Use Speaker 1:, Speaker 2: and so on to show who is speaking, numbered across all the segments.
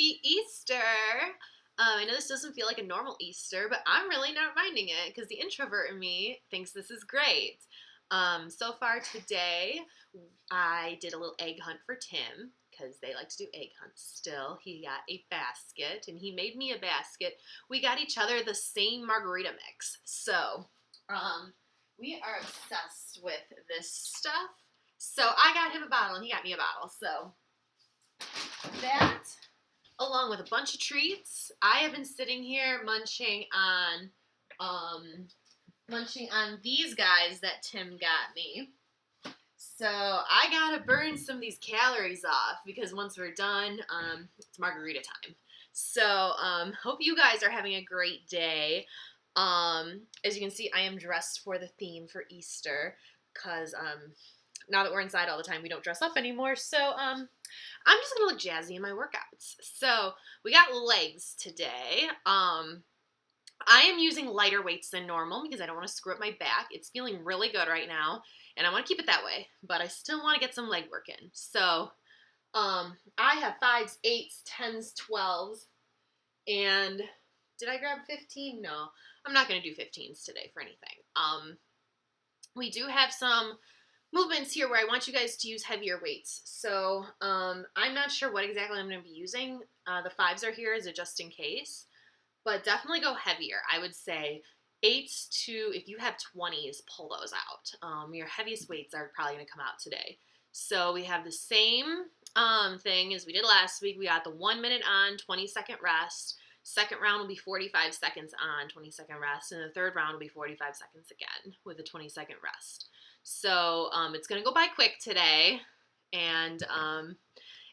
Speaker 1: Happy Easter! I know this doesn't feel like a normal Easter, but I'm really not minding it because the introvert in me thinks this is great. So far today, I did a little egg hunt for Tim because they like to do egg hunts still. He got a basket and he made me a basket. We got each other the same margarita mix. So, we are obsessed with this stuff. So I got him a bottle and he got me a bottle. So that, along with a bunch of treats, I have been sitting here munching on these guys that Tim got me. So I gotta burn some of these calories off because once we're done, it's margarita time. So hope you guys are having a great day. As you can see, I am dressed for the theme for Easter because now that we're inside all the time, we don't dress up anymore. So I'm just gonna look jazzy in my workouts. So we got legs today. I am using lighter weights than normal because I don't want to screw up my back. It's feeling really good right now, and I want to keep it that way, but I still want to get some leg work in. So I have 5s, 8s, 10s, 12s, and did I grab 15? No, I'm not going to do 15s today for anything. We do have some movements here where I want you guys to use heavier weights. So I'm not sure what exactly I'm going to be using. The 5s are here as a just in case. But definitely go heavier. I would say 8s to, if you have 20s, pull those out. Your heaviest weights are probably going to come out today. So we have the same thing as we did last week. We got the 1 minute on, 20-second rest. Second round will be 45 seconds on, 20-second rest. And the third round will be 45 seconds again with a 20-second rest. So it's going to go by quick today. And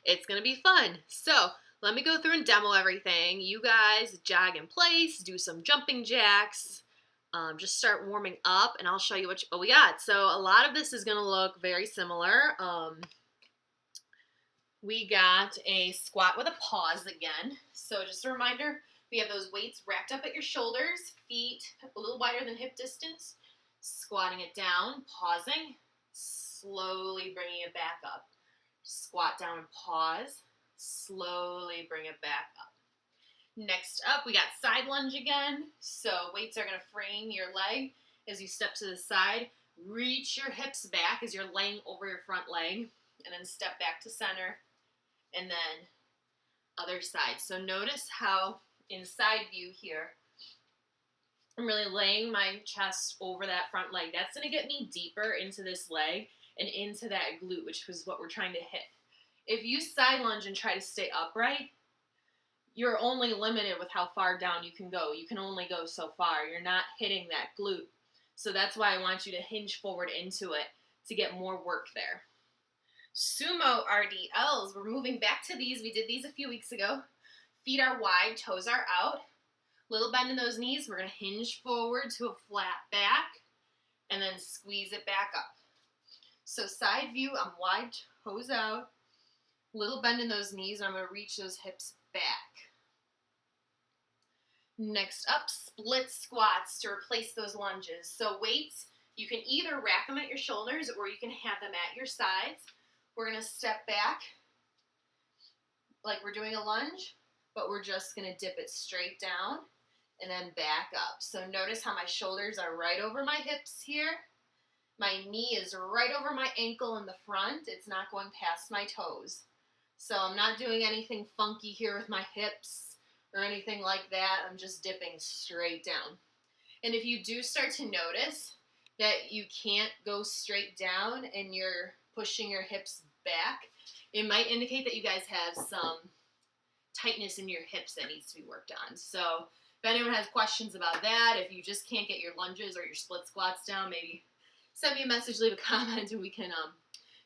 Speaker 1: it's going to be fun. So let me go through and demo everything. You guys jog in place, do some jumping jacks, just start warming up, and I'll show you what we got. So a lot of this is going to look very similar. We got a squat with a pause again. So just a reminder, we have those weights racked up at your shoulders, feet a little wider than hip distance, squatting it down, pausing, slowly bringing it back up. Squat down and pause. Slowly bring it back up. Next up, we got side lunge again. So weights are going to frame your leg as you step to the side. Reach your hips back as you're laying over your front leg. And then step back to center. And then other side. So notice how in side view here, I'm really laying my chest over that front leg. That's going to get me deeper into this leg and into that glute, which is what we're trying to hit. If you side lunge and try to stay upright, you're only limited with how far down you can go. You can only go so far. You're not hitting that glute. So that's why I want you to hinge forward into it to get more work there. Sumo RDLs. We're moving back to these. We did these a few weeks ago. Feet are wide, toes are out. Little bend in those knees. We're going to hinge forward to a flat back and then squeeze it back up. So side view, I'm wide, toes out. Little bend in those knees, and I'm going to reach those hips back. Next up, split squats to replace those lunges. So weights, you can either rack them at your shoulders or you can have them at your sides. We're going to step back like we're doing a lunge, but we're just going to dip it straight down and then back up. So notice how my shoulders are right over my hips here. My knee is right over my ankle in the front. It's not going past my toes. So I'm not doing anything funky here with my hips or anything like that. I'm just dipping straight down. And if you do start to notice that you can't go straight down and you're pushing your hips back, it might indicate that you guys have some tightness in your hips that needs to be worked on. So if anyone has questions about that, if you just can't get your lunges or your split squats down, maybe send me a message, leave a comment, and we can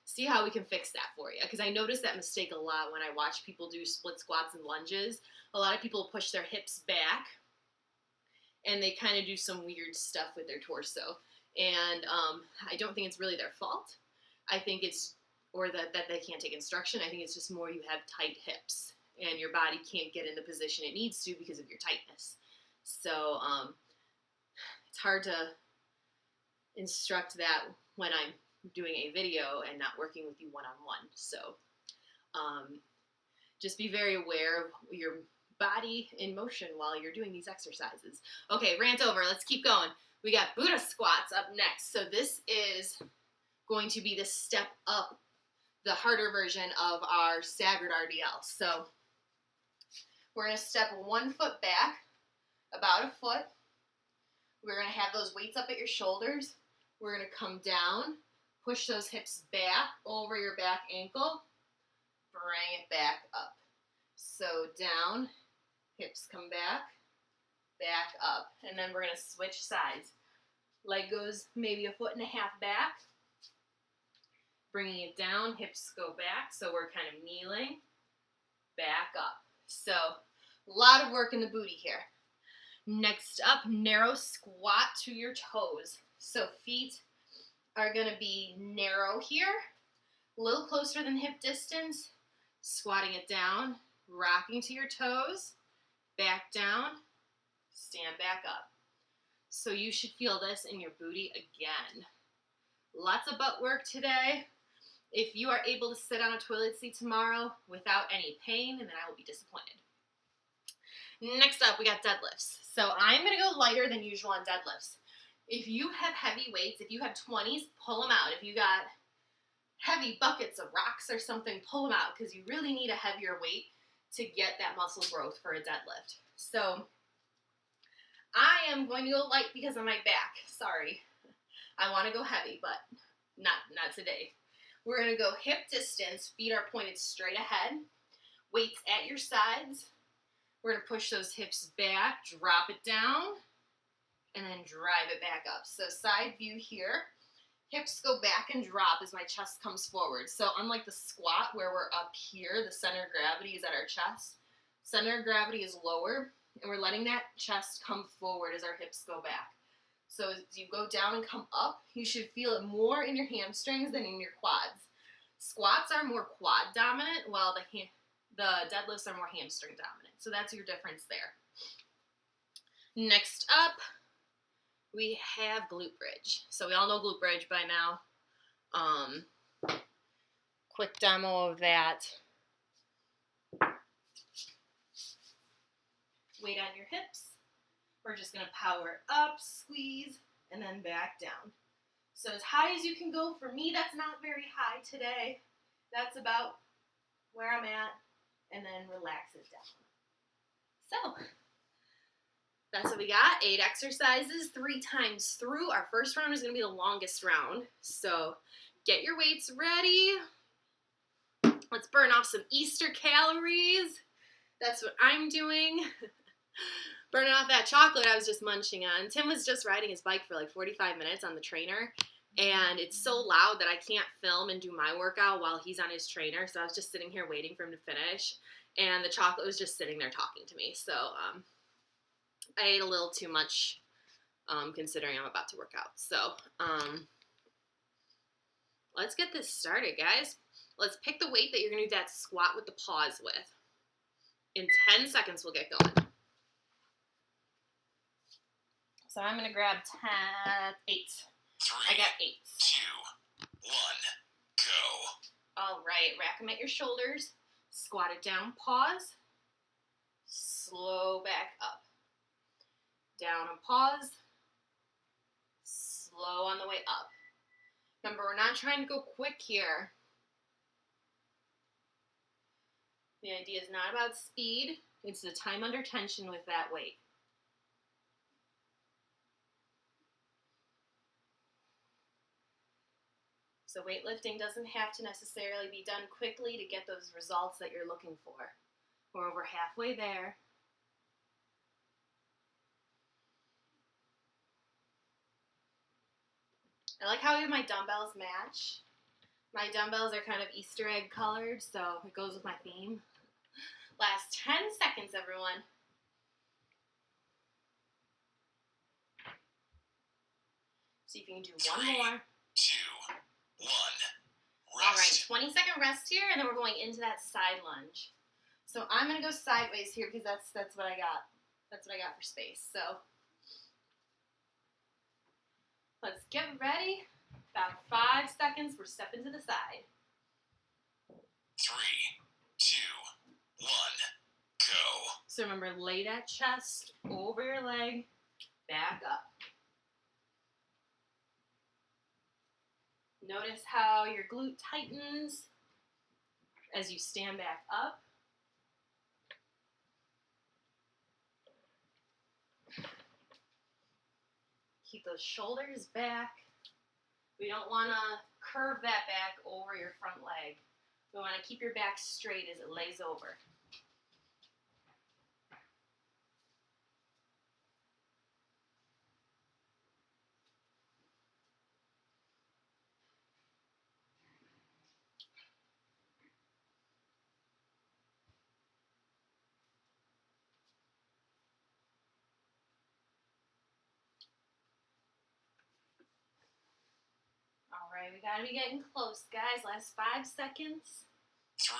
Speaker 1: see how we can fix that for you. Because I notice that mistake a lot when I watch people do split squats and lunges. A lot of people push their hips back and they kind of do some weird stuff with their torso. And I don't think it's really their fault. I think it's, or that they can't take instruction. I think it's just more you have tight hips and your body can't get in the position it needs to because of your tightness. So it's hard to instruct that when I'm doing a video and not working with you one-on-one. So just be very aware of your body in motion while you're doing these exercises. Okay, rant over. Let's keep going. We got Buddha squats up next. So this is going to be the step up, the harder version of our staggered RDL. So we're going to step 1 foot back, about a foot. We're going to have those weights up at your shoulders. We're going to come down, push those hips back over your back ankle, bring it back up. So down, hips come back, back up. And then we're going to switch sides. Leg goes maybe 1.5 feet back. Bringing it down, hips go back. So we're kind of kneeling, back up. So a lot of work in the booty here. Next up, narrow squat to your toes. So feet are going to be narrow here, a little closer than hip distance, squatting it down, rocking to your toes, back down, stand back up. So you should feel this in your booty again. Lots of butt work today. If you are able to sit on a toilet seat tomorrow without any pain, then I will be disappointed. Next up, we got deadlifts. So I'm going to go lighter than usual on deadlifts. If you have heavy weights, if you have 20s, pull them out. If you got heavy buckets of rocks or something, pull them out because you really need a heavier weight to get that muscle growth for a deadlift. So I am going to go light because of my back. Sorry. I want to go heavy, but not today. We're going to go hip distance. Feet are pointed straight ahead. Weights at your sides. We're going to push those hips back, drop it down, and then drive it back up. So side view here. Hips go back and drop as my chest comes forward. So unlike the squat where we're up here, the center of gravity is at our chest. Center of gravity is lower, and we're letting that chest come forward as our hips go back. So as you go down and come up, you should feel it more in your hamstrings than in your quads. Squats are more quad dominant, while the deadlifts are more hamstring dominant. So that's your difference there. Next up, we have glute bridge. So we all know glute bridge by now. Quick demo of that. Weight on your hips. We're just going to power up, squeeze, and then back down. So as high as you can go. For me, that's not very high today. That's about where I'm at. And then relax it down. So that's what we got. 8 exercises, 3 times through. Our first round is going to be the longest round. So get your weights ready. Let's burn off some Easter calories. That's what I'm doing. Burning off that chocolate I was just munching on. Tim was just riding his bike for like 45 minutes on the trainer. And it's so loud that I can't film and do my workout while he's on his trainer. So I was just sitting here waiting for him to finish. And the chocolate was just sitting there talking to me. So I ate a little too much considering I'm about to work out. So let's get this started, guys. Let's pick the weight that you're going to do that squat with the pause with. In 10 seconds, we'll get going. So I'm going to grab 8.
Speaker 2: 3,
Speaker 1: I got 8.
Speaker 2: 2, 1, go.
Speaker 1: All right, rack them at your shoulders. Squat it down, pause. Slow back up. Down and pause. Slow on the way up. Remember, we're not trying to go quick here. The idea is not about speed. It's the time under tension with that weight. So weightlifting doesn't have to necessarily be done quickly to get those results that you're looking for. We're over halfway there. I like how my dumbbells match. My dumbbells are kind of Easter egg colored, so it goes with my theme. Last 10 seconds, everyone. See if you can do 1 more.
Speaker 2: 2, 1, rest.
Speaker 1: All right, 20-second rest here, and then we're going into that side lunge. So I'm going to go sideways here because that's what I got. That's what I got for space. So let's get ready. About 5 seconds. We're stepping to the side.
Speaker 2: 3, 2,
Speaker 1: So remember, lay that chest over your leg, back up. Notice how your glute tightens as you stand back up. Keep those shoulders back. We don't want to curve that back over your front leg. We want to keep your back straight as it lays over. All right, we gotta be getting close, guys. Last 5 seconds.
Speaker 2: 3,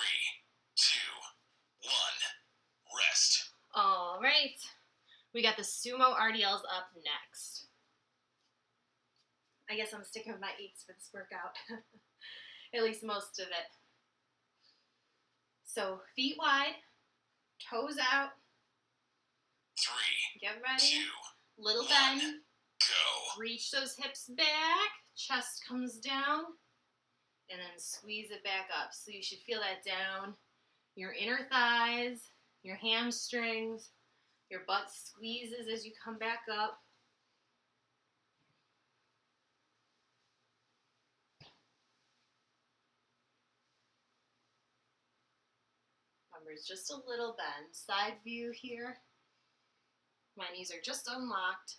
Speaker 2: 2, 1, rest.
Speaker 1: All right, we got the sumo RDLs up next. I guess I'm sticking with my 8s for this workout, at least most of it. So feet wide, toes out.
Speaker 2: 3,
Speaker 1: Get ready.
Speaker 2: 2,
Speaker 1: Little
Speaker 2: 1,
Speaker 1: bend.
Speaker 2: go.
Speaker 1: Reach those hips back. Chest comes down. And then squeeze it back up. So you should feel that down your inner thighs, your hamstrings, your butt squeezes as you come back up. Remember, it's just a little bend. Side view here. My knees are just unlocked.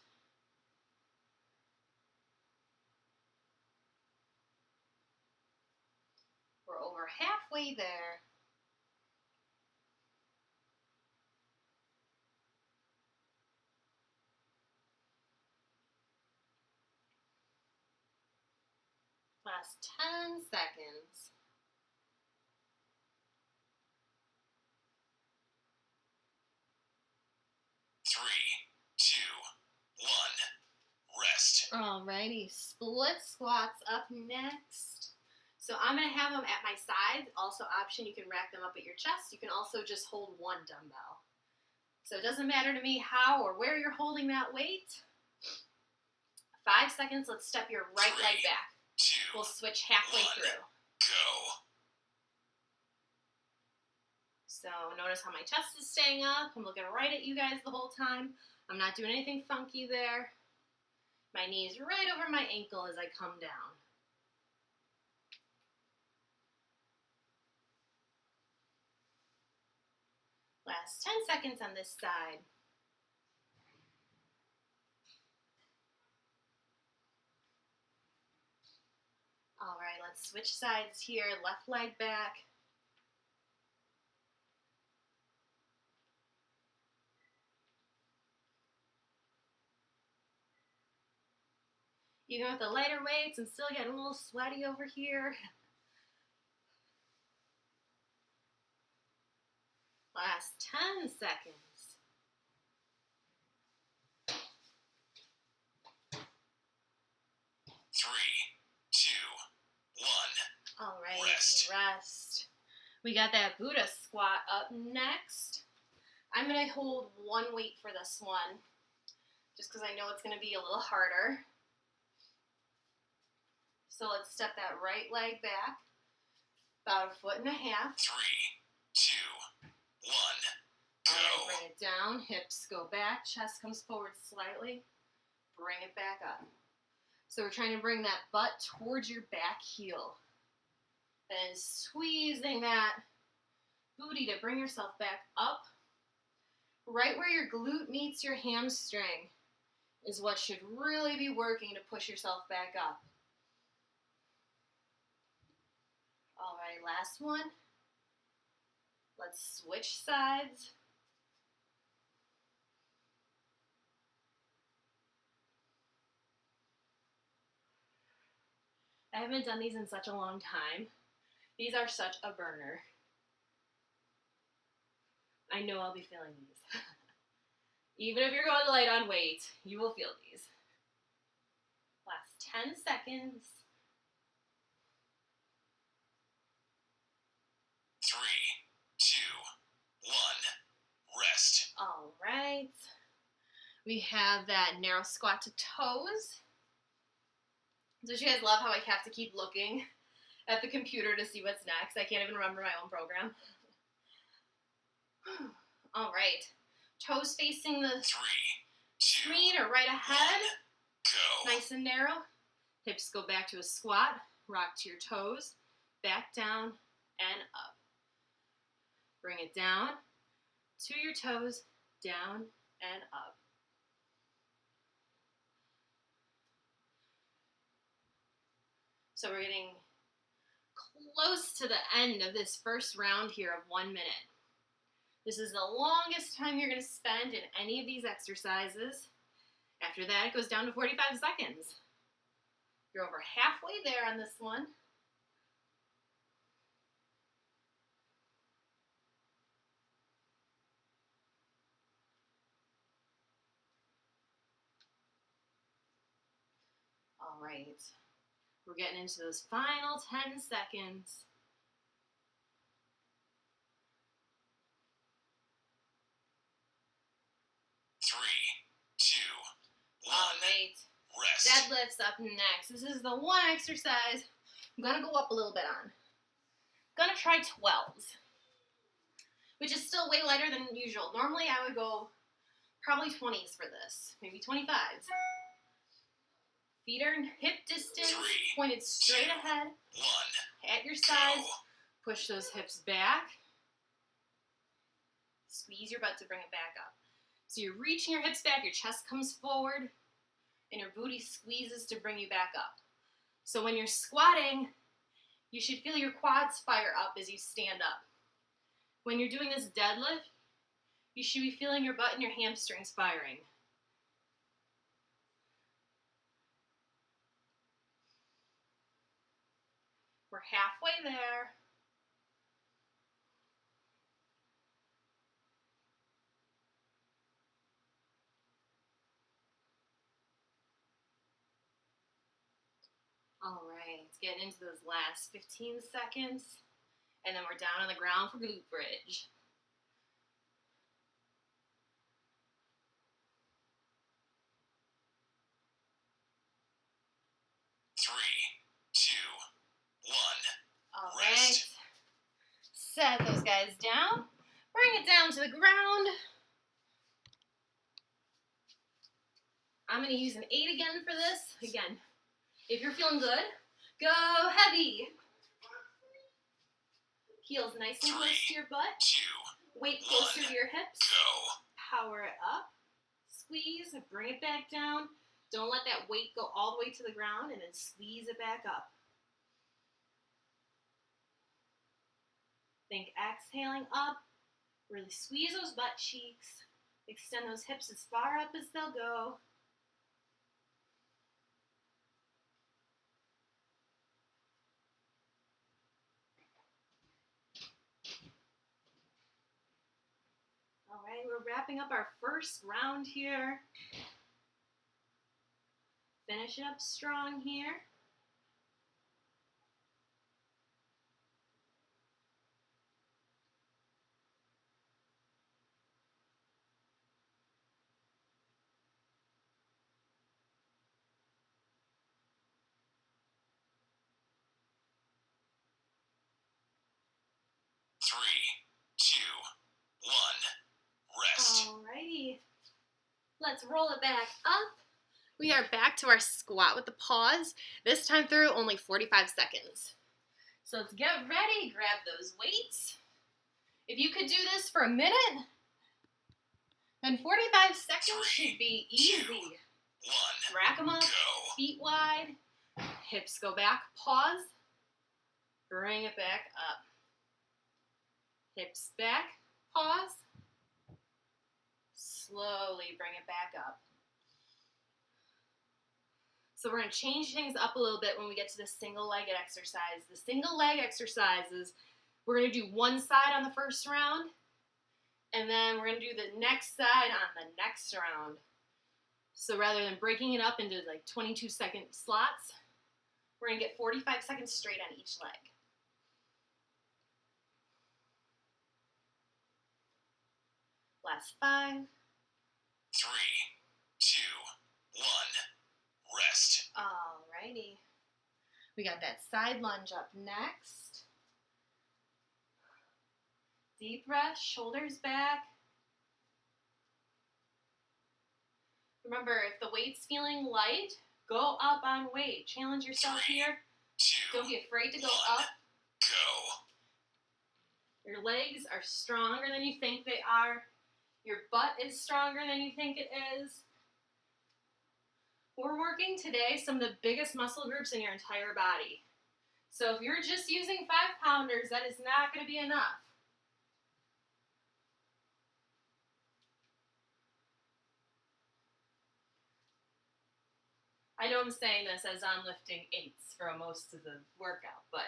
Speaker 1: We're over halfway there. Last 10 seconds.
Speaker 2: Three, two, one, rest.
Speaker 1: Alrighty, split squats up next. So I'm going to have them at my sides. Also option, you can rack them up at your chest. You can also just hold one dumbbell. So it doesn't matter to me how or where you're holding that weight. 5 seconds, let's step your right leg back.
Speaker 2: 2,
Speaker 1: We'll switch halfway
Speaker 2: 1,
Speaker 1: through.
Speaker 2: go.
Speaker 1: So notice how my chest is staying up. I'm looking right at you guys the whole time. I'm not doing anything funky there. My knee's right over my ankle as I come down. Last 10 seconds on this side. All right, let's switch sides here. Left leg back. Even with the lighter weights, I'm still getting a little sweaty over here. Last 10 seconds.
Speaker 2: 3, 2, 1.
Speaker 1: All right,
Speaker 2: Rest.
Speaker 1: We got that Buddha squat up next. I'm going to hold one weight for this one, just because I know it's going to be a little harder. So let's step that right leg back, about 1.5 feet.
Speaker 2: 3, 2, 1, go.
Speaker 1: All right, bring it down, hips go back, chest comes forward slightly, bring it back up. So we're trying to bring that butt towards your back heel. And squeezing that booty to bring yourself back up. Right where your glute meets your hamstring is what should really be working to push yourself back up. All right, last one. Let's switch sides. I haven't done these in such a long time. These are such a burner. I know I'll be feeling these. Even if you're going light on weight, you will feel these. Last 10 seconds.
Speaker 2: 3, 2, 1, rest.
Speaker 1: We have that narrow squat to toes. Don't you guys love how I have to keep looking at the computer to see what's next? I can't even remember my own program. All right. Toes facing the
Speaker 2: 3, 2,
Speaker 1: screen or right ahead.
Speaker 2: go.
Speaker 1: Nice and narrow. Hips go back to a squat. Rock to your toes. Back down and up. Bring it down to your toes. Down and up. So we're getting close to the end of this first round here of 1 minute. This is the longest time you're going to spend in any of these exercises. After that, it goes down to 45 seconds. You're over halfway there on this one. All right. We're getting into those final 10 seconds.
Speaker 2: Three, two, one.
Speaker 1: All right.
Speaker 2: Rest.
Speaker 1: Deadlifts up next. This is the one exercise I'm going to go up a little bit on. I'm going to try 12s, which is still way lighter than usual. Normally I would go probably 20s for this, maybe 25s. Feet are in hip distance,
Speaker 2: 3,
Speaker 1: pointed straight
Speaker 2: 2,
Speaker 1: ahead,
Speaker 2: 1.
Speaker 1: at your sides.
Speaker 2: Go.
Speaker 1: Push those hips back. Squeeze your butt to bring it back up. So you're reaching your hips back, your chest comes forward, and your booty squeezes to bring you back up. So when you're squatting, you should feel your quads fire up as you stand up. When you're doing this deadlift, you should be feeling your butt and your hamstrings firing. We're halfway there. All right, getting into those last 15 seconds, and then we're down on the ground for glute bridge.
Speaker 2: Three, two, one.
Speaker 1: All
Speaker 2: Rest.
Speaker 1: right. Set those guys down. Bring it down to the ground. I'm going to use an 8 again for this. Again, if you're feeling good, go heavy. Heels nice and close to your butt.
Speaker 2: 2,
Speaker 1: Weight closer to your hips.
Speaker 2: go.
Speaker 1: Power it up. Squeeze and bring it back down. Don't let that weight go all the way to the ground, and then squeeze it back up. Think exhaling up. Really squeeze those butt cheeks. Extend those hips as far up as they'll go. All right, we're wrapping up our first round here. Finish it up strong here.
Speaker 2: Three, two, one. Rest.
Speaker 1: Alrighty. Let's roll it back up. We are back to our squat with the pause. This time through, only 45 seconds. So let's get ready. Grab those weights. If you could do this for a minute, then 45 seconds should be easy.
Speaker 2: 2, 1.
Speaker 1: Rack them up,
Speaker 2: Go.
Speaker 1: feet wide, hips go back, pause, bring it back up. Hips back, pause, slowly bring it back up. So we're going to change things up a little bit when we get to the single-legged exercise. The single-leg exercises, we're going to do one side on the first round, and then we're going to do the next side on the next round. So rather than breaking it up into like 22-second slots, we're going to get 45 seconds straight on each leg. Last 5.
Speaker 2: 3,
Speaker 1: We got that side lunge up next. Deep breath, shoulders back. Remember, if the weight's feeling light, go up on weight. Challenge yourself
Speaker 2: 3,
Speaker 1: here.
Speaker 2: 2,
Speaker 1: Don't be afraid to go
Speaker 2: 1,
Speaker 1: up.
Speaker 2: go.
Speaker 1: Your legs are stronger than you think they are. Your butt is stronger than you think it is. We're working today some of the biggest muscle groups in your entire body. So if you're just using 5-pounders, that is not going to be enough. I know I'm saying this as I'm lifting 8s for most of the workout, but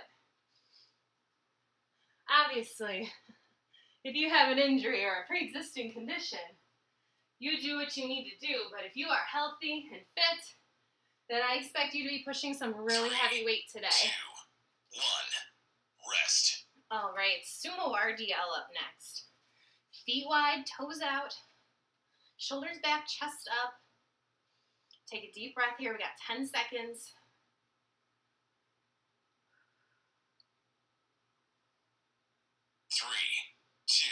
Speaker 1: obviously, if you have an injury or a pre-existing condition, you do what you need to do. But if you are healthy and fit, then I expect you to be pushing some really
Speaker 2: 3,
Speaker 1: heavy weight today.
Speaker 2: 2, 1, rest.
Speaker 1: All right, sumo RDL up next. Feet wide, toes out, shoulders back, chest up. Take a deep breath here. We got 10 seconds.
Speaker 2: 3, 2,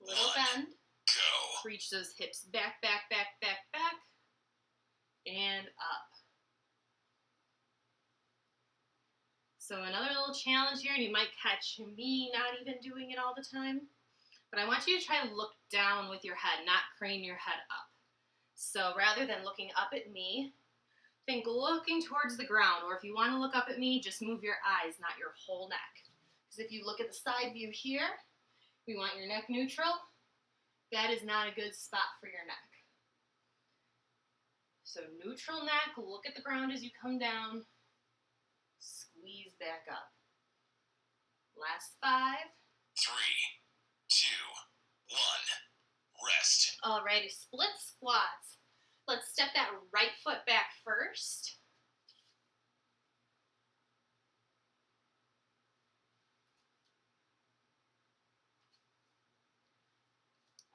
Speaker 1: Little
Speaker 2: 1,
Speaker 1: bend.
Speaker 2: go.
Speaker 1: Reach those hips back, back, back, back, back, and up. So another little challenge here, and you might catch me not even doing it all the time, but I want you to try to look down with your head, not crane your head up. So rather than looking up at me, think looking towards the ground, or if you want to look up at me, just move your eyes, not your whole neck. Because if you look at the side view here, we want your neck neutral. That is not a good spot for your neck. So neutral neck, look at the ground as you come down, squeeze back up. Last 5.
Speaker 2: 3, 2, 1, rest.
Speaker 1: Alrighty, split squats. Let's step that right foot back first.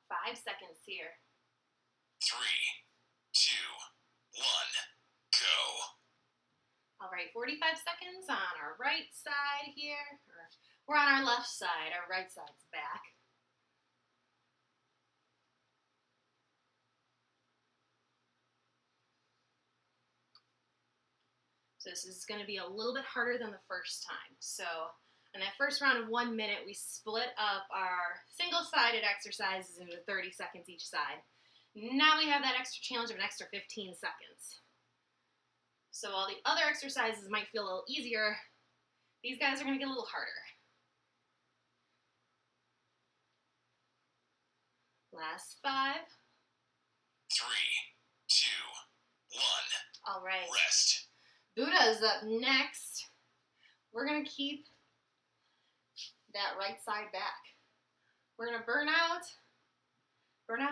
Speaker 1: Five seconds here.
Speaker 2: 3, 2, 1, go.
Speaker 1: All right, 45 seconds on our right side here. We're on our left side. Our right side's back. So this is going to be a little bit harder than the first time. So in that first round of 1 minute, we split up our single-sided exercises into 30 seconds each side. Now we have that extra challenge of an extra 15 seconds. So while the other exercises might feel a little easier, these guys are going to get a little harder. Last 5.
Speaker 2: 3, 2, 1,
Speaker 1: All right.
Speaker 2: rest.
Speaker 1: Buddha's up next. We're going to keep that right side back. We're going to burn out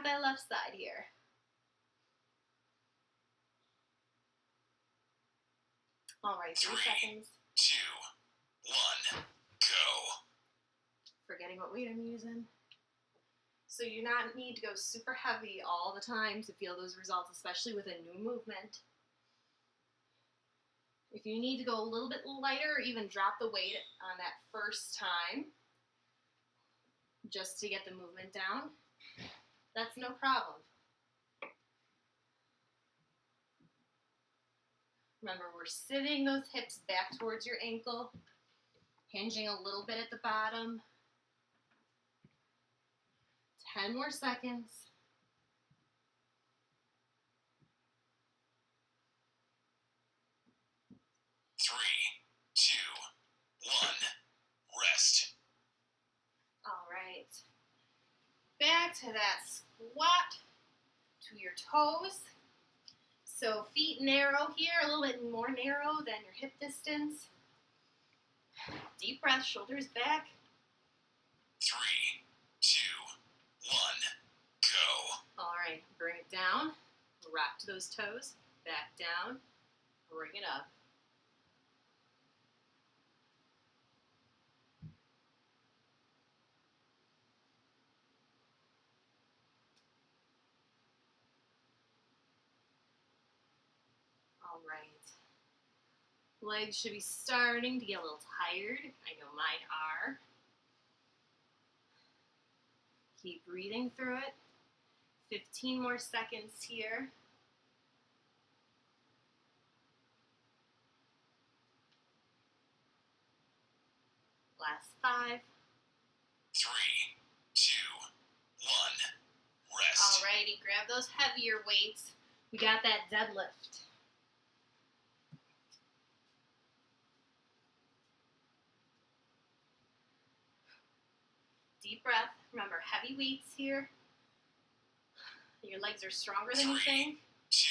Speaker 1: that left side here. All right, 3 seconds.
Speaker 2: 2, 1, go.
Speaker 1: Forgetting what weight I'm using. So you do not need to go super heavy all the time to feel those results, especially with a new movement. If you need to go a little bit lighter or even drop the weight on that first time, just to get the movement down, that's no problem. Remember, we're sitting those hips back towards your ankle, hinging a little bit at the bottom. 10 more seconds.
Speaker 2: 3, 2, 1, rest.
Speaker 1: All right. Back to that squat to your toes. So feet narrow here, a little bit more narrow than your hip distance. Deep breath, shoulders back.
Speaker 2: 3, 2, 1, go.
Speaker 1: All right, bring it down. Rock to those toes. Back down. Bring it up. All right. Legs should be starting to get a little tired. I know mine are. Keep breathing through it. 15 more seconds here. Last 5.
Speaker 2: 3, 2, 1. Rest.
Speaker 1: Alrighty, grab those heavier weights. We got that deadlift. Deep breath. Remember, heavy weights here. Your legs are stronger than you
Speaker 2: 3,
Speaker 1: think.
Speaker 2: 2,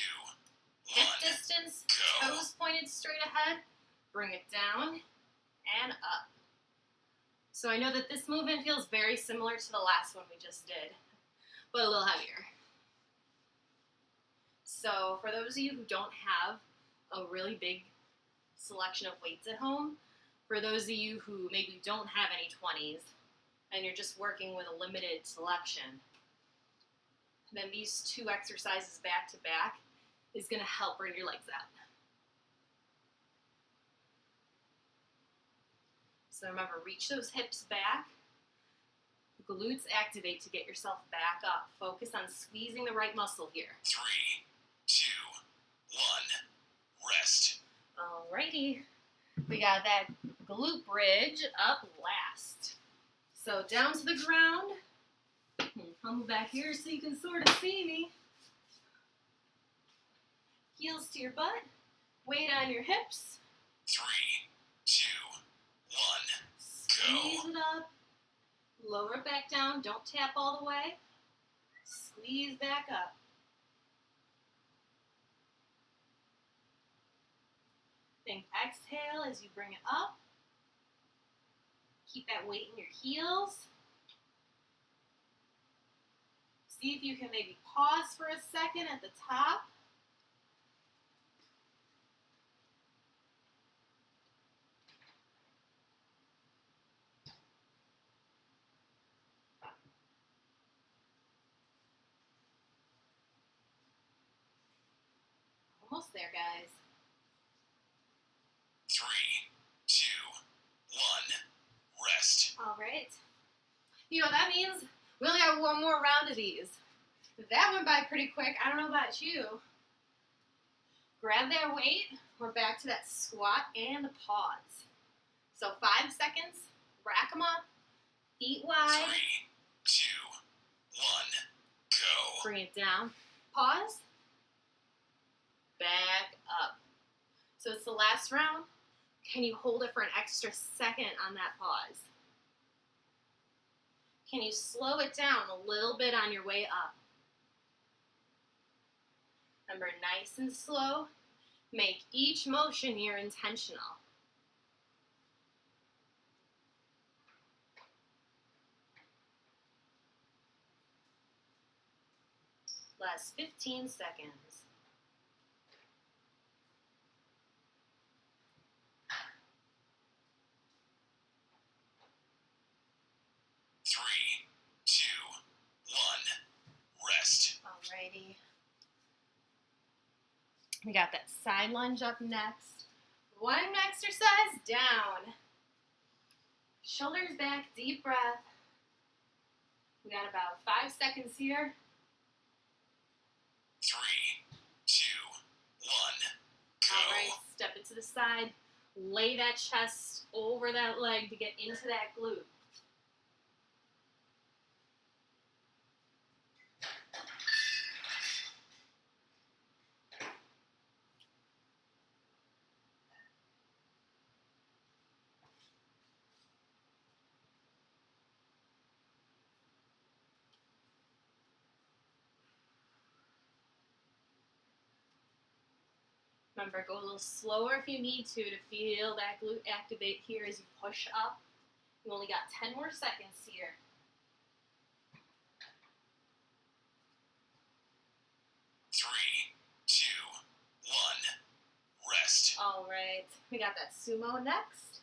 Speaker 1: Hip
Speaker 2: 1.
Speaker 1: distance,
Speaker 2: Go.
Speaker 1: toes pointed straight ahead. Bring it down and up. So I know that this movement feels very similar to the last one we just did, but a little heavier. So for those of you who don't have a really big selection of weights at home, for those of you who maybe don't have any 20s and you're just working with a limited selection, then these 2 exercises back to back is going to help burn your legs out. So remember, reach those hips back. Glutes activate to get yourself back up. Focus on squeezing the right muscle here.
Speaker 2: 3, 2, 1. Rest.
Speaker 1: Alrighty. We got that glute bridge up last. So down to the ground. Come back here so you can sort of see me. Heels to your butt. Weight on your hips.
Speaker 2: 3, 2, 1.
Speaker 1: Squeeze it up. Lower it back down. Don't tap all the way. Squeeze back up. Think exhale as you bring it up. Keep that weight in your heels. See if you can maybe pause for a second at the top. Almost there, guys.
Speaker 2: 3, 2, 1. Rest.
Speaker 1: All right. You know, that means we only got one more round of these. That went by pretty quick. I don't know about you. Grab that weight. We're back to that squat and the pause. So 5 seconds. Rack them up. Feet wide.
Speaker 2: 3, 2, 1. Go.
Speaker 1: Bring it down. Pause. Back up. So it's the last round. Can you hold it for an extra second on that pause? Can you slow it down a little bit on your way up? Remember, nice and slow. Make each motion here intentional. Last 15 seconds.
Speaker 2: 3, 2, 1. Rest.
Speaker 1: Alrighty. We got that side lunge up next. One exercise down. Shoulders back, deep breath. We got about 5 seconds here.
Speaker 2: 3, 2, 1. Go.
Speaker 1: Alright, step it to the side. Lay that chest over that leg to get into that glute. Remember, go a little slower if you need to feel that glute activate here as you push up. You only got 10 more seconds here.
Speaker 2: 3, 2, 1. Rest.
Speaker 1: All right, we got that sumo next.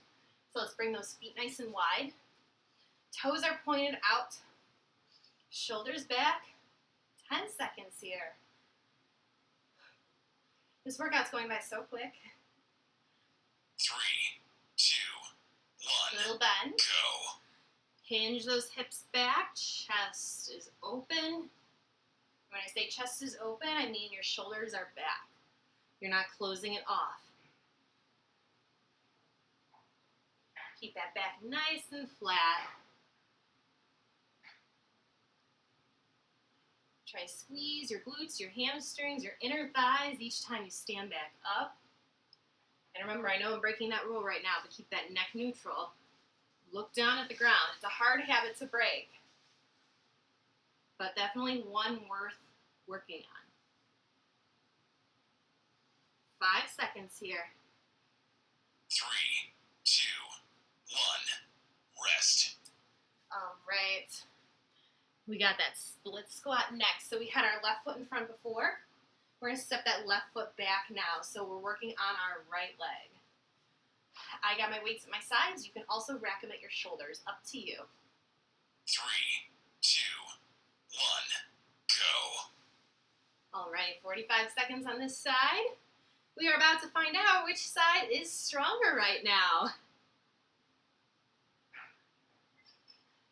Speaker 1: So let's bring those feet nice and wide. Toes are pointed out. Shoulders back. 10 seconds here. This workout's going by so quick.
Speaker 2: one,
Speaker 1: Little bend.
Speaker 2: go.
Speaker 1: Hinge those hips back. Chest is open. When I say chest is open, I mean your shoulders are back. You're not closing it off. Keep that back nice and flat. Try to squeeze your glutes, your hamstrings, your inner thighs each time you stand back up. And remember, I know I'm breaking that rule right now, but keep that neck neutral. Look down at the ground. It's a hard habit to break, but definitely one worth working on. 5 seconds here.
Speaker 2: 3, 2, 1, rest.
Speaker 1: All right. We got that split squat next. So we had our left foot in front before. We're going to step that left foot back now. So we're working on our right leg. I got my weights at my sides. You can also rack them at your shoulders. Up to you.
Speaker 2: 3, 2, 1, go.
Speaker 1: All right, 45 seconds on this side. We are about to find out which side is stronger right now.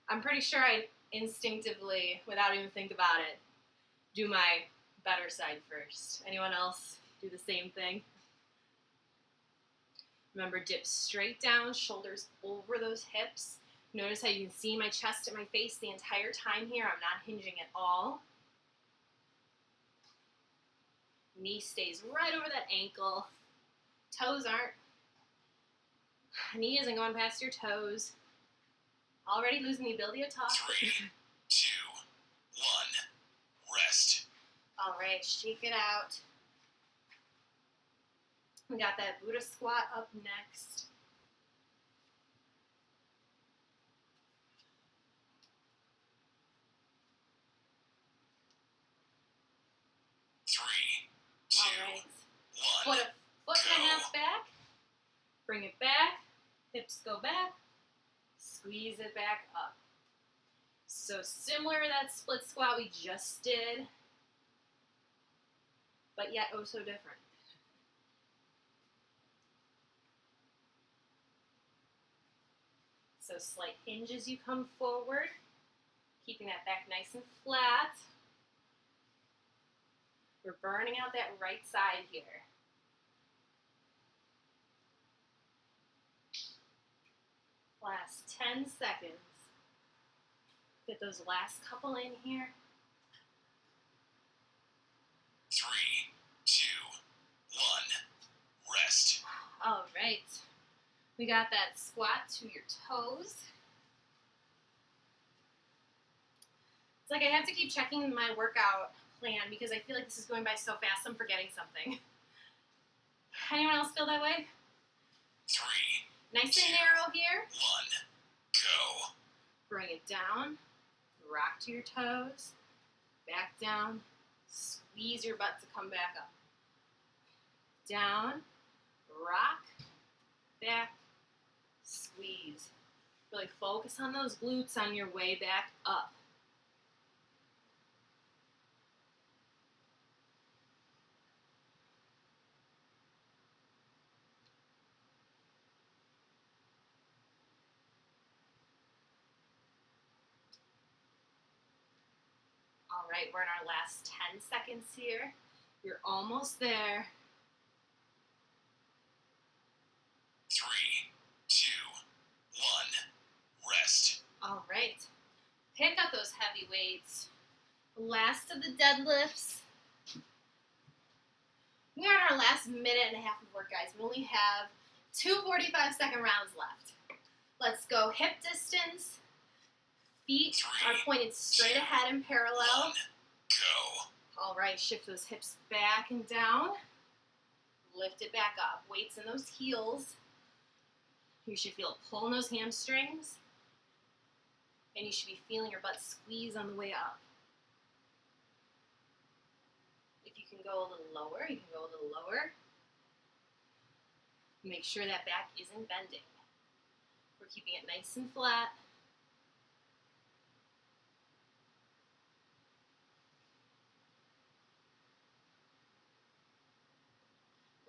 Speaker 1: I'm pretty sure I instinctively, without even think about it, do my better side first. Anyone else do the same thing? Remember, dip straight down, shoulders over those hips. Notice how you can see my chest and my face the entire time here. I'm not hinging at all. Knee stays right over that ankle. Toes aren't. Knee isn't going past your toes. Already losing the ability to talk.
Speaker 2: 3, 2, 1, rest.
Speaker 1: All right, shake it out. We got that Buddha squat up next.
Speaker 2: Three, two,
Speaker 1: All right.
Speaker 2: one,
Speaker 1: Foot and a half back. Bring it back. Hips go back. Squeeze it back up. So similar to that split squat we just did, but yet oh so different. So slight hinge as you come forward, keeping that back nice and flat. We're burning out that right side here. Last 10 seconds. Get those last couple in here.
Speaker 2: 3, 2, 1, rest.
Speaker 1: All right. We got that squat to your toes. It's like I have to keep checking my workout plan because I feel like this is going by so fast I'm forgetting something. Anyone else feel that way?
Speaker 2: 3,
Speaker 1: Nice and narrow here.
Speaker 2: 1, go.
Speaker 1: Bring it down. Rock to your toes. Back down. Squeeze your butt to come back up. Down. Rock. Back. Squeeze. Really focus on those glutes on your way back up. All right, we're in our last 10 seconds here. You're almost there.
Speaker 2: 3, 2, 1, rest.
Speaker 1: All right. Pick up those heavy weights. Last of the deadlifts. We are in our last minute and a half of work, guys. We only have 2 45-second rounds left. Let's go hip distance. Feet are pointed straight ahead in parallel.
Speaker 2: 1, go.
Speaker 1: All right, shift those hips back and down. Lift it back up. Weights in those heels. You should feel a pull in those hamstrings. And you should be feeling your butt squeeze on the way up. If you can go a little lower, you can go a little lower. Make sure that back isn't bending. We're keeping it nice and flat.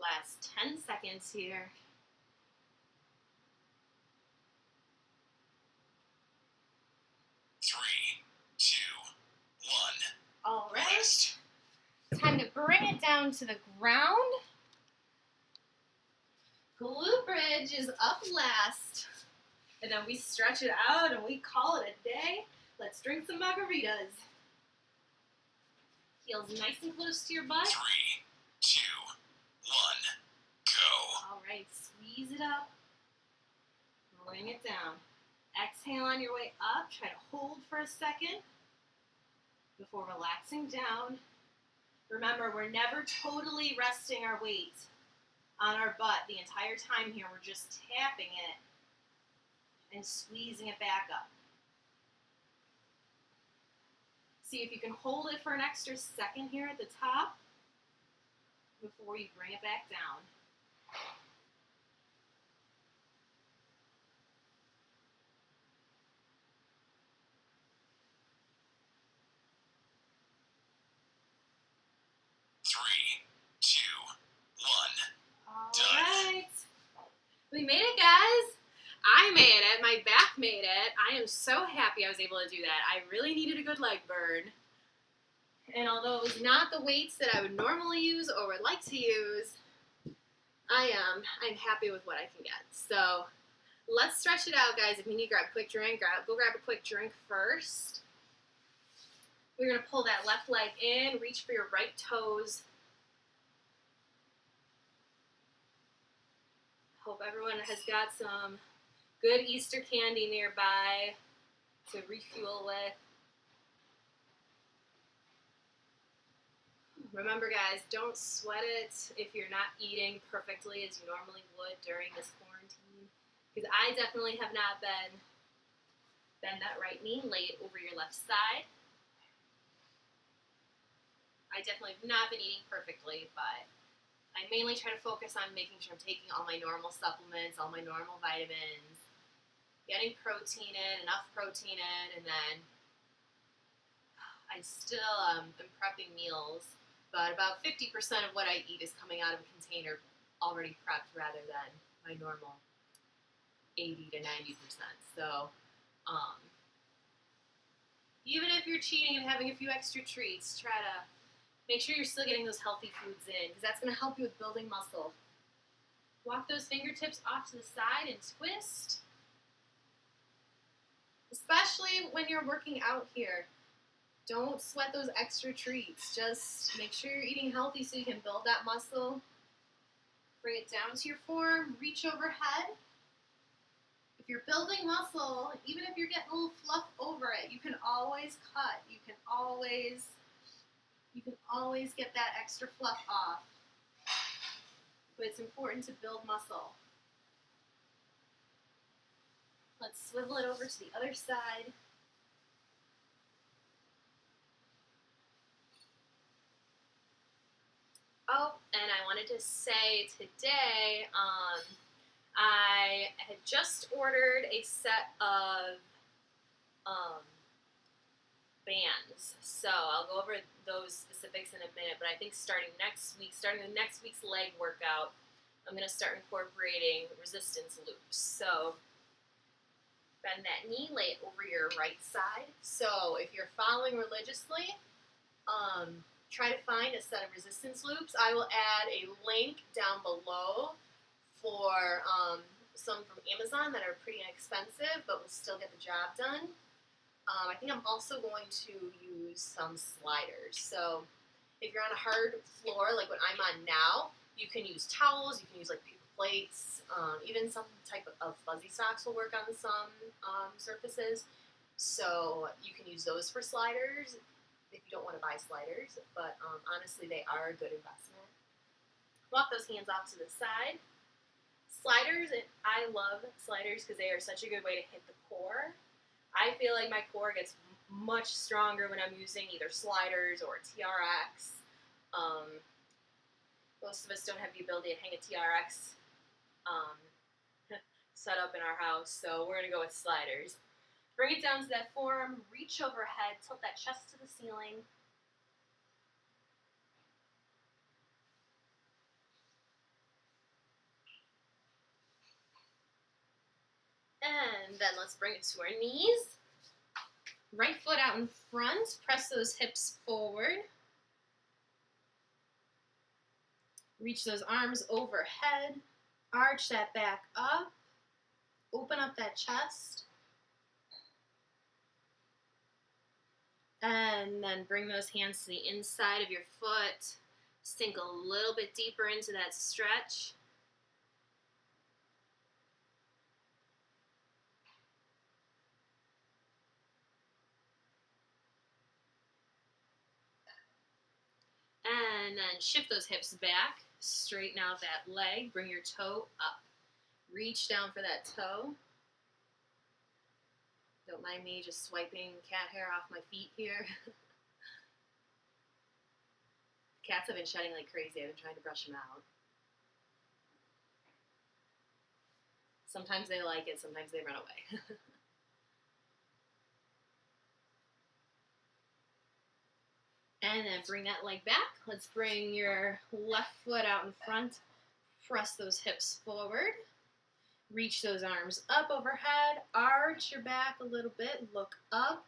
Speaker 1: Last 10 seconds here. down to the ground. Glute bridge is up last. And then we stretch it out and we call it a day. Let's drink some margaritas. Heels nice and close to your butt.
Speaker 2: 3, 2, 1, go.
Speaker 1: All right, squeeze it up. Bring it down. Exhale on your way up. Try to hold for a second before relaxing down. Remember, we're never totally resting our weight on our butt the entire time here. We're just tapping it and squeezing it back up. See if you can hold it for an extra second here at the top before you bring it back down. Alright. We made it, guys. I made it. My back made it. I am so happy I was able to do that. I really needed a good leg burn. And although it was not the weights that I would normally use or would like to use, I'm happy with what I can get. So let's stretch it out, guys. If you need to grab a quick drink, go grab a quick drink first. We're going to pull that left leg in, reach for your right toes. Hope everyone has got some good Easter candy nearby to refuel with. Remember, guys, don't sweat it if you're not eating perfectly as you normally would during this quarantine. Because I definitely have not been. Bend that right knee, lay it over your left side. I definitely have not been eating perfectly, but I mainly try to focus on making sure I'm taking all my normal supplements, all my normal vitamins, getting protein in, enough protein in, and then I still am prepping meals, but about 50% of what I eat is coming out of a container already prepped rather than my normal 80 to 90%. So even if you're cheating and having a few extra treats, try to make sure you're still getting those healthy foods in, because that's going to help you with building muscle. Walk those fingertips off to the side and twist. Especially when you're working out here. Don't sweat those extra treats. Just make sure you're eating healthy so you can build that muscle. Bring it down to your forearm. Reach overhead. If you're building muscle, even if you're getting a little fluff over it, you can always cut. You can always get that extra fluff off. But it's important to build muscle. Let's swivel it over to the other side. Oh, and I wanted to say today, I had just ordered a set of bands. So I'll go over those specifics in a minute, but I think starting the next week's leg workout, I'm going to start incorporating resistance loops. So bend that knee, lay it over your right side. So if you're following religiously, try to find a set of resistance loops. I will add a link down below for some from Amazon that are pretty inexpensive, but will still get the job done. I think I'm also going to use some sliders. So if you're on a hard floor, like what I'm on now, you can use towels, you can use like paper plates, even some type of fuzzy socks will work on some surfaces. So you can use those for sliders if you don't want to buy sliders, but honestly they are a good investment. Walk those hands off to the side. Sliders, I love sliders because they are such a good way to hit the core. I feel like my core gets much stronger when I'm using either sliders or TRX. Most of us don't have the ability to hang a TRX set up in our house, so we're going to go with sliders. Bring it down to that forearm, reach overhead, tilt that chest to the ceiling. And then let's bring it to our knees. Right foot out in front, press those hips forward. Reach those arms overhead, arch that back up, open up that chest, and then bring those hands to the inside of your foot. Sink a little bit deeper into that stretch. And then shift those hips back, straighten out that leg, bring your toe up. Reach down for that toe. Don't mind me just swiping cat hair off my feet here. Cats have been shedding like crazy. I've been trying to brush them out. Sometimes they like it, sometimes they run away. And then bring that leg back. Let's bring your left foot out in front. Press those hips forward. Reach those arms up overhead. Arch your back a little bit. Look up.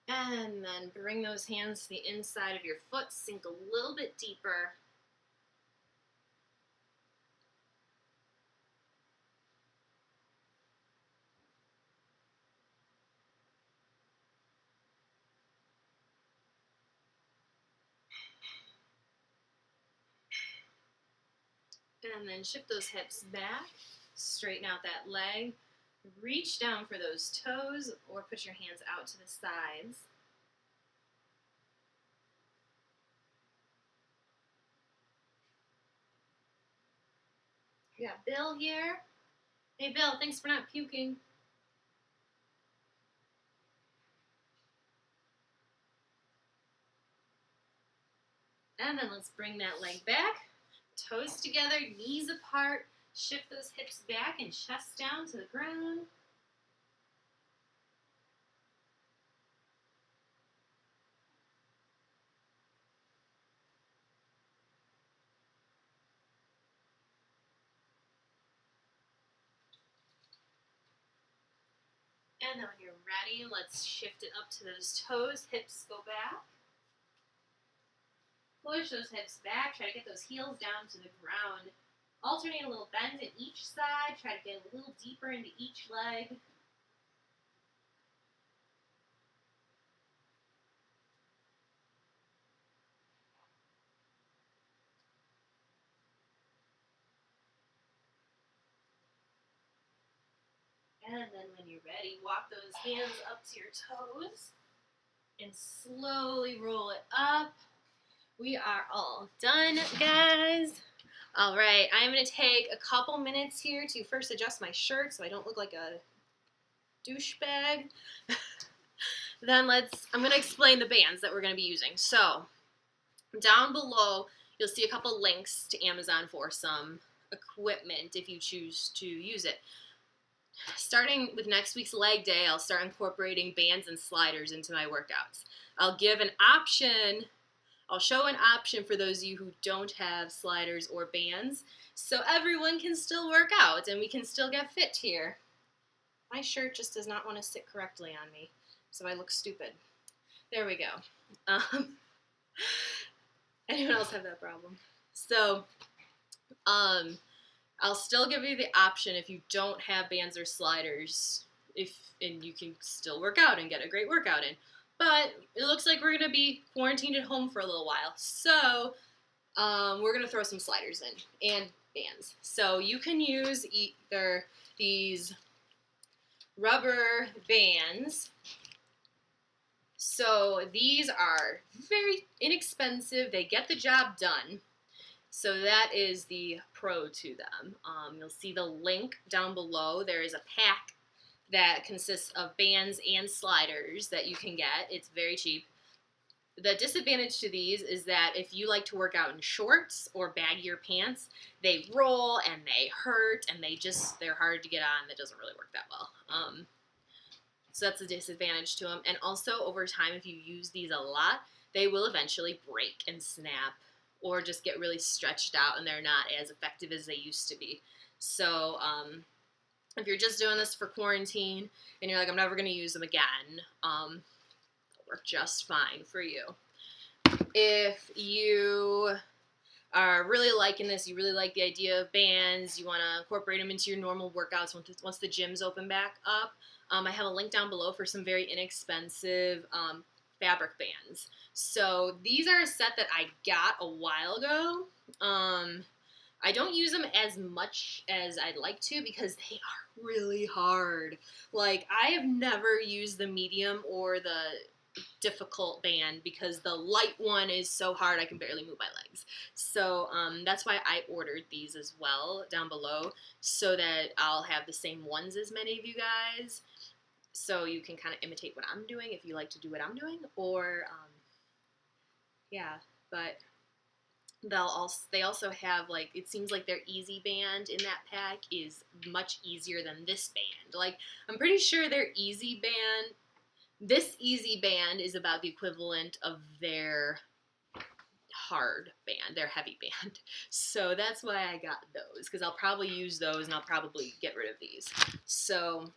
Speaker 1: And then bring those hands to the inside of your foot. Sink a little bit deeper. And then shift those hips back. Straighten out that leg. Reach down for those toes or put your hands out to the sides. We got Bill here. Hey Bill, thanks for not puking. And then let's bring that leg back. Toes together, knees apart. Shift those hips back and chest down to the ground. And then when you're ready, let's shift it up to those toes. Hips go back. Push those hips back. Try to get those heels down to the ground. Alternate a little bend in each side. Try to get a little deeper into each leg. And then when you're ready, walk those hands up to your toes and slowly roll it up. We are all done, guys. All right, I'm going to take a couple minutes here to first adjust my shirt so I don't look like a douchebag. Then I'm going to explain the bands that we're going to be using. So down below, you'll see a couple links to Amazon for some equipment if you choose to use it. Starting with next week's leg day, I'll start incorporating bands and sliders into my workouts. I'll show an option for those of you who don't have sliders or bands, so everyone can still work out and we can still get fit here. My shirt just does not want to sit correctly on me, so I look stupid. There we go. Anyone else have that problem? So, I'll still give you the option if you don't have bands or sliders, and you can still work out and get a great workout in. But it looks like we're going to be quarantined at home for a little while. So we're going to throw some sliders in and bands. So you can use either these rubber bands. So these are very inexpensive. They get the job done. So that is the pro to them. You'll see the link down below. There is a pack that consists of bands and sliders that you can get. It's very cheap. The disadvantage to these is that if you like to work out in shorts or baggier pants, they roll and they hurt and they're hard to get on. That doesn't really work that well. So that's a disadvantage to them. And also over time, if you use these a lot, they will eventually break and snap or just get really stretched out and they're not as effective as they used to be. So If you're just doing this for quarantine and you're like, I'm never going to use them again, they'll work just fine for you. If you are really liking this, you really like the idea of bands, you want to incorporate them into your normal workouts once the gyms open back up, I have a link down below for some very inexpensive fabric bands. So these are a set that I got a while ago. I don't use them as much as I'd like to because they are really hard. Like, I have never used the medium or the difficult band because the light one is so hard I can barely move my legs. So that's why I ordered these as well down below, so that I'll have the same ones as many of you guys, so you can kind of imitate what I'm doing if you like to do what I'm doing. Or yeah, but they also have, like, it seems like their easy band in that pack is much easier than this band. Like, I'm pretty sure this easy band is about the equivalent of their hard band, their heavy band. So that's why I got those, because I'll probably use those and I'll probably get rid of these. So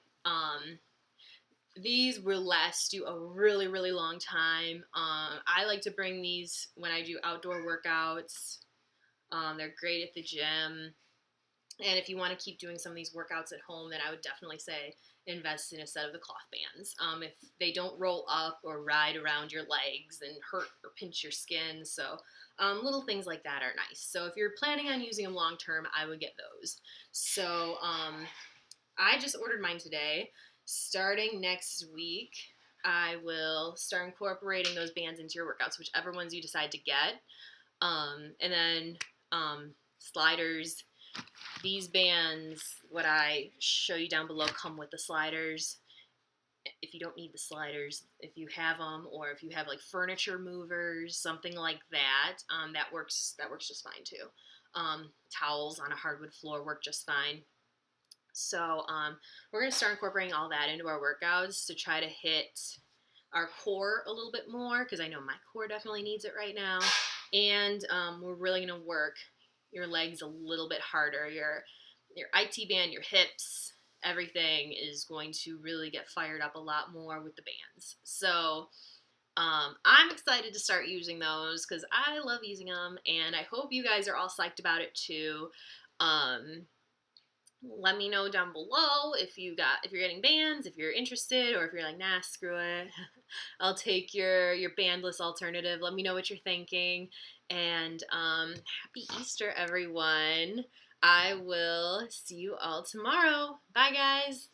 Speaker 1: these will last you a really, really long time. I like to bring these when I do outdoor workouts. They're great at the gym. And if you want to keep doing some of these workouts at home, then I would definitely say invest in a set of the cloth bands. If they don't roll up or ride around your legs and hurt or pinch your skin. So little things like that are nice. So if you're planning on using them long term, I would get those. So I just ordered mine today. Starting next week, I will start incorporating those bands into your workouts, whichever ones you decide to get. And then sliders. These bands, what I show you down below, come with the sliders. If you don't need the sliders, if you have them, or if you have like furniture movers, something like that, that works just fine too. Towels on a hardwood floor work just fine. So we're going to start incorporating all that into our workouts to try to hit our core a little bit more, because I know my core definitely needs it right now. And we're really going to work your legs a little bit harder. Your IT band, your hips, everything is going to really get fired up a lot more with the bands. So I'm excited to start using those because I love using them, and I hope you guys are all psyched about it too. Let me know down below if you're getting bands, if you're interested, or if you're like, nah, screw it. I'll take your bandless alternative. Let me know what you're thinking. And happy Easter, everyone. I will see you all tomorrow. Bye, guys.